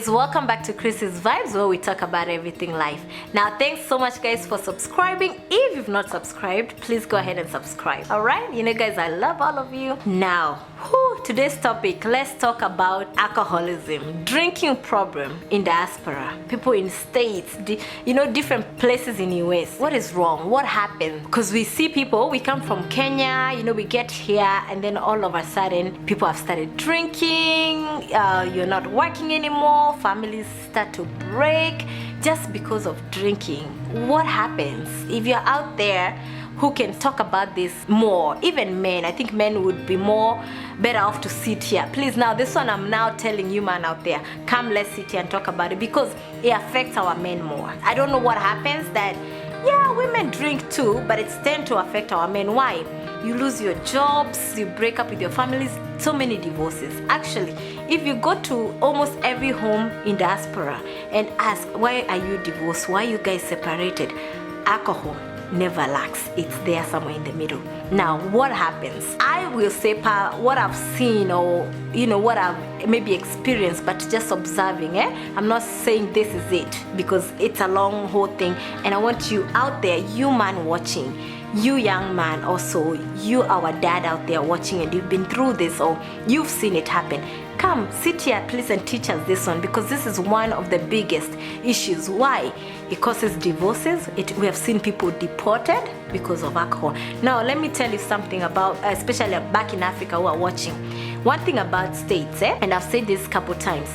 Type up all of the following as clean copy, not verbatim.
guys, welcome back to Chris's Vibes, where we talk about everything life. Now, thanks so much guys for subscribing. If you've not subscribed, please go ahead and subscribe. All right, you know guys, I love all of you. Now, today's topic, let's talk about alcoholism, drinking problem in diaspora, people in states, different places in US. What is wrong? What happened? Because we see people, we come from Kenya, we get here, and then all of a sudden people have started drinking. You're not working anymore, families start to break just because of drinking. What happens? If you're out there who can talk about this more, even men, I think men would be better off to sit here. Please, now this one I'm now telling you man out there, come, let's sit here and talk about it, because it affects our men more. I don't know what happens that, yeah, women drink too, but it's tend to affect our men. Why? You lose your jobs, you break up with your families, so many divorces. Actually, if you go to almost every home in diaspora and ask, why are you divorced? Why are you guys separated? Alcohol never lacks. It's there somewhere in the middle. Now, what happens? I will say what I've seen, or what I've maybe experienced, but just observing. I'm not saying this is it, because it's a long whole thing, and I want you out there, you man watching, you young man also, you our dad out there watching, and you've been through this or you've seen it happen. Come, sit here please and teach us this one, because this is one of the biggest issues. Why? It causes divorces. We have seen people deported because of alcohol. Now let me tell you something about, especially back in Africa who are watching. One thing about states, and I've said this a couple times,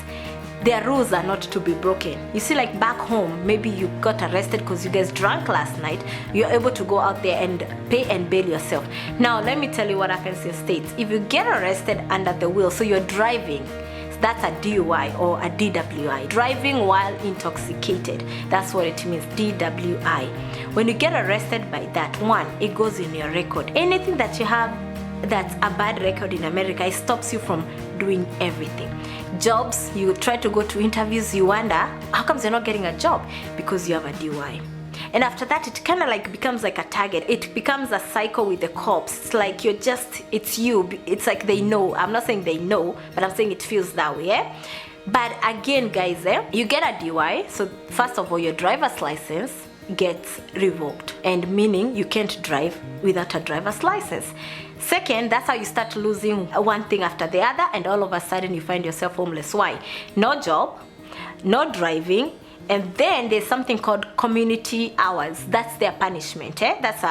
their rules are not to be broken. You see, like back home, maybe you got arrested because you guys drank last night. You're able to go out there and pay and bail yourself. Now, let me tell you what happens in states. If you get arrested under the wheel, so you're driving, that's a DUI or a DWI. Driving while intoxicated. That's what it means, DWI. When you get arrested by that one, it goes in your record. Anything that you have that's a bad record in America, it stops you from doing everything. Jobs, you try to go to interviews, you wonder, how comes you're not getting a job? Because you have a DUI. And after that, it kind of like becomes like a target. It becomes a cycle with the cops. It's like it's you. It's like they know. I'm not saying they know, but I'm saying it feels that way. But again, guys, you get a DUI. So first of all, your driver's license gets revoked, and meaning you can't drive without a driver's license. Second, that's how you start losing one thing after the other, and all of a sudden you find yourself homeless. Why? No job, no driving, and then there's something called community hours. That's their punishment. That's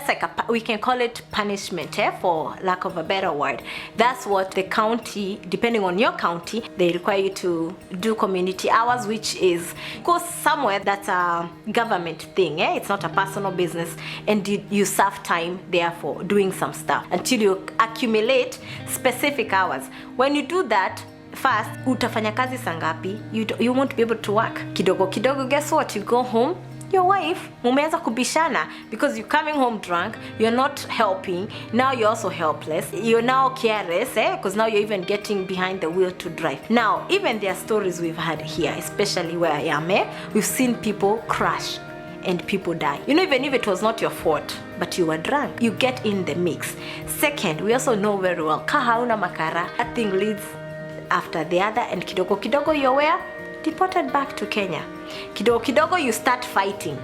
like we can call it punishment, for lack of a better word. That's what the county, depending on your county, they require you to do community hours, which is go somewhere that's a government thing. It's not a personal business, and you serve time there for doing some stuff until you accumulate specific hours. When you do that, first, utafanya kazi sangapi? You won't be able to work. Kidogo kidogo, guess what? You go home, your wife, mumeanza kubishana, because you're coming home drunk, you're not helping, now you're also helpless, you're now careless, because now you're even getting behind the wheel to drive. Now, even there are stories we've had here, especially where I am, we've seen people crash and people die. Even if it was not your fault, but you were drunk, you get in the mix. Second, we also know very well, kahauna makara, that thing leads after the other, and kidogo kidogo you're where? Deported back to Kenya. Kidogo kidogo you start fighting.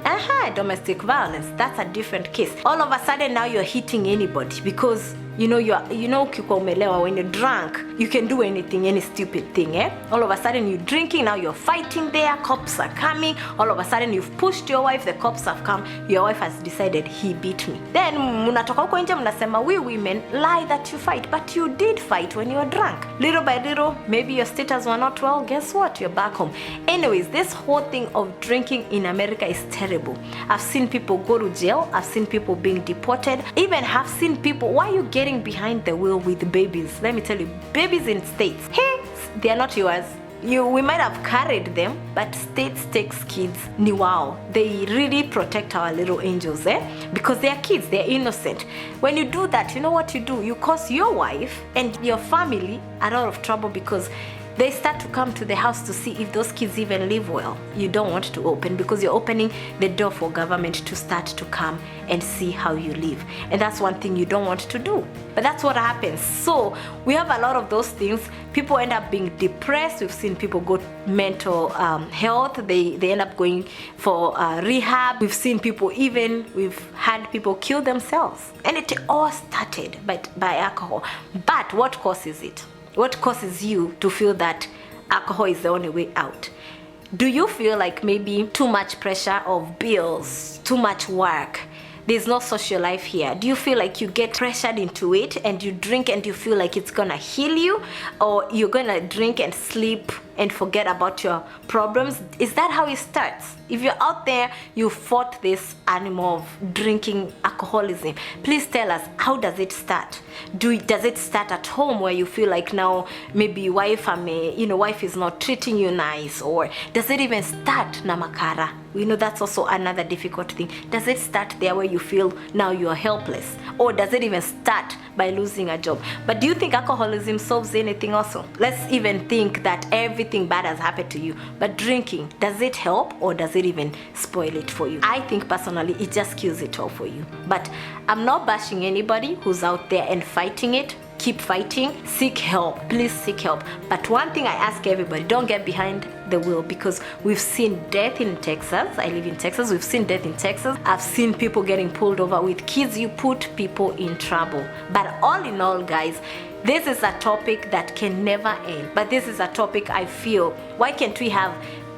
Domestic violence, that's a different case. All of a sudden now you're hitting anybody, because ukikuwa umelewa, when you're drunk, you can do anything, any stupid thing. All of a sudden you're drinking, now you're fighting there, cops are coming. All of a sudden you've pushed your wife, the cops have come, your wife has decided he beat me. Then munatoka huko nje mnasema, we women lie that you fight, but you did fight when you were drunk. Little by little, maybe your status were not well, guess what? You're back home. Anyways, this whole thing of drinking in America is terrible. I've seen people go to jail, I've seen people being deported, even have seen people, why are you getting behind the wheel with babies? Let me tell you, babies in states, they are not yours. We might have carried them, but states takes kids ni wao. They really protect our little angels, because they are kids, they are innocent. When you do that, you know what you do? You cause your wife and your family a lot of trouble, because They start to come to the house to see if those kids even live well. You don't want to open, because you're opening the door for government to start to come and see how you live. And that's one thing you don't want to do. But that's what happens. So we have a lot of those things. People end up being depressed. We've seen people go mental health. They end up going for rehab. We've seen people we've had people kill themselves. And it all started by alcohol. But what causes it? What causes you to feel that alcohol is the only way out? Do you feel like maybe too much pressure of bills, too much work? There's no social life here. Do you feel like you get pressured into it and you drink and you feel like it's gonna heal you? Or you're gonna drink and sleep and forget about your problems? Is that how it starts? If you're out there, you fought this animal of drinking alcoholism, please tell us, how does it start? Does it start at home, where you feel like now maybe wife is not treating you nice? Or does it even start na makara? We know that's also another difficult thing. Does it start there, where you feel now you are helpless? Or does it even start by losing a job? But do you think alcoholism solves anything also? Let's even think that everything bad has happened to you. But drinking, does it help, or does it even spoil it for you? I think personally it just kills it all for you. But I'm not bashing anybody who's out there and fighting it. Keep fighting, seek help, please seek help. But one thing I ask everybody, don't get behind the wheel, because we've seen death in Texas. I live in Texas. We've seen death in Texas. I've seen people getting pulled over with kids. You put people in trouble. But all in all, guys, this is a topic that can never end. But this is a topic I feel, why can't we have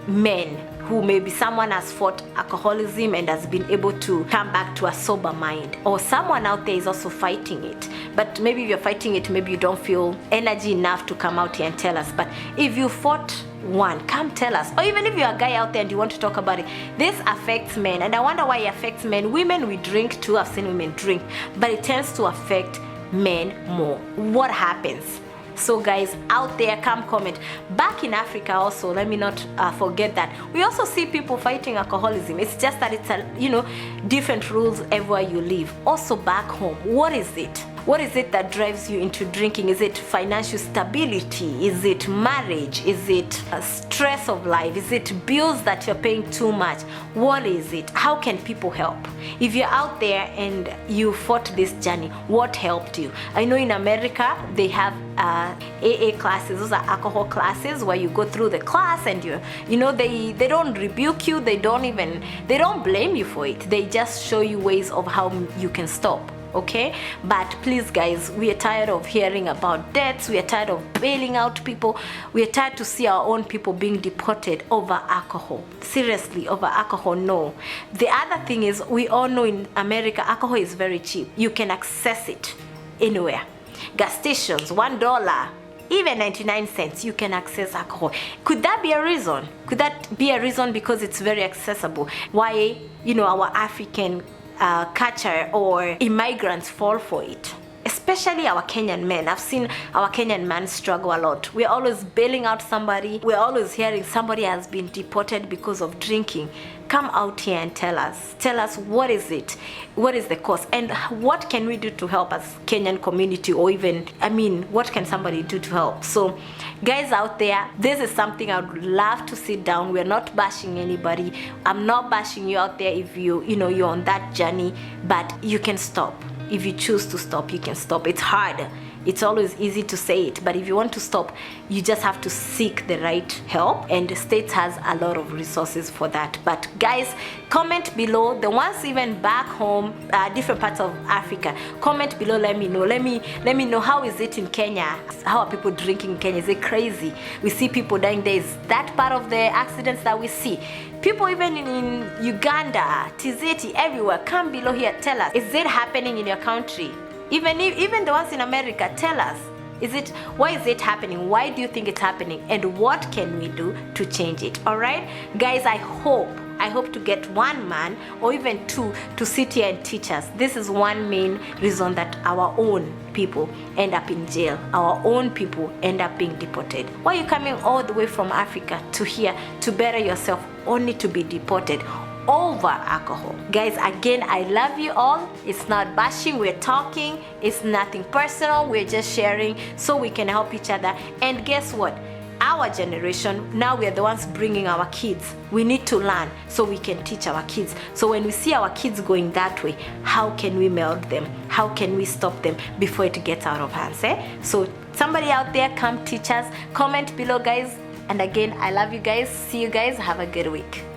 men who maybe someone has fought alcoholism and has been able to come back to a sober mind, or someone out there is also fighting it, but maybe if you're fighting it, maybe you don't feel energy enough to come out here and tell us. But if you fought one, come tell us. Or even if you're a guy out there and you want to talk about it, this affects men, and I wonder why it affects men. Women, we drink too. I've seen women drink, but it tends to affect men more. What happens? So guys out there, come comment. Back in Africa also, let me not forget that we also see people fighting alcoholism. It's just that it's different rules everywhere you live. Also back home, what is it? What is it that drives you into drinking? Is it financial stability? Is it marriage? Is it stress of life? Is it bills that you're paying too much? What is it? How can people help? If you're out there and you fought this journey, what helped you? I know in America they have AA classes. Those are alcohol classes where you go through the class and they don't rebuke you. They don't blame you for it. They just show you ways of how you can stop. Okay, but please guys, we are tired of hearing about deaths. We are tired of bailing out people. We are tired to see our own people being deported over alcohol. Seriously, over alcohol, no. The other thing is, we all know in America alcohol is very cheap. You can access it anywhere. Gas stations, $1, even 99 cents, you can access alcohol. Could that be a reason? Could that be a reason because it's very accessible? Why our African culture or immigrants fall for it, especially our Kenyan men. I've seen our Kenyan men struggle a lot. We're always bailing out somebody. We're always hearing somebody has been deported because of drinking. Come out here and tell us what is it, what is the cause, and what can we do to help as Kenyan community, or even, what can somebody do to help? So guys out there, this is something I would love to sit down. We're not bashing anybody. I'm not bashing you out there if you're on that journey, but you can stop. If you choose to stop, you can stop. It's hard. It's always easy to say it, but if you want to stop, you just have to seek the right help, and the States has a lot of resources for that. But guys, comment below, the ones even back home, different parts of Africa, comment below. Let me know how is it in Kenya. How are people drinking in Kenya? Is it crazy? We see people dying there. Is that part of the accidents that we see? People even in Uganda, Tizeti, everywhere, come below here, tell us, is it happening in your country? Even the ones in America, tell us, why is it happening? Why do you think it's happening? And what can we do to change it? All right, guys, I hope to get one man or even two to sit here and teach us. This is one main reason that our own people end up in jail. Our own people end up being deported. Why are you coming all the way from Africa to here to better yourself, only to be deported over alcohol? Guys, again, I love you all. It's not bashing, we're talking. It's nothing personal, we're just sharing so we can help each other. And guess what? our generation, now we are the ones bringing our kids. We need to learn so we can teach our kids. So when we see our kids going that way, how can we meld them? How can we stop them before it gets out of hands? So somebody out there, come teach us. Comment below, guys. And again, I love you guys. See you guys. Have a good week.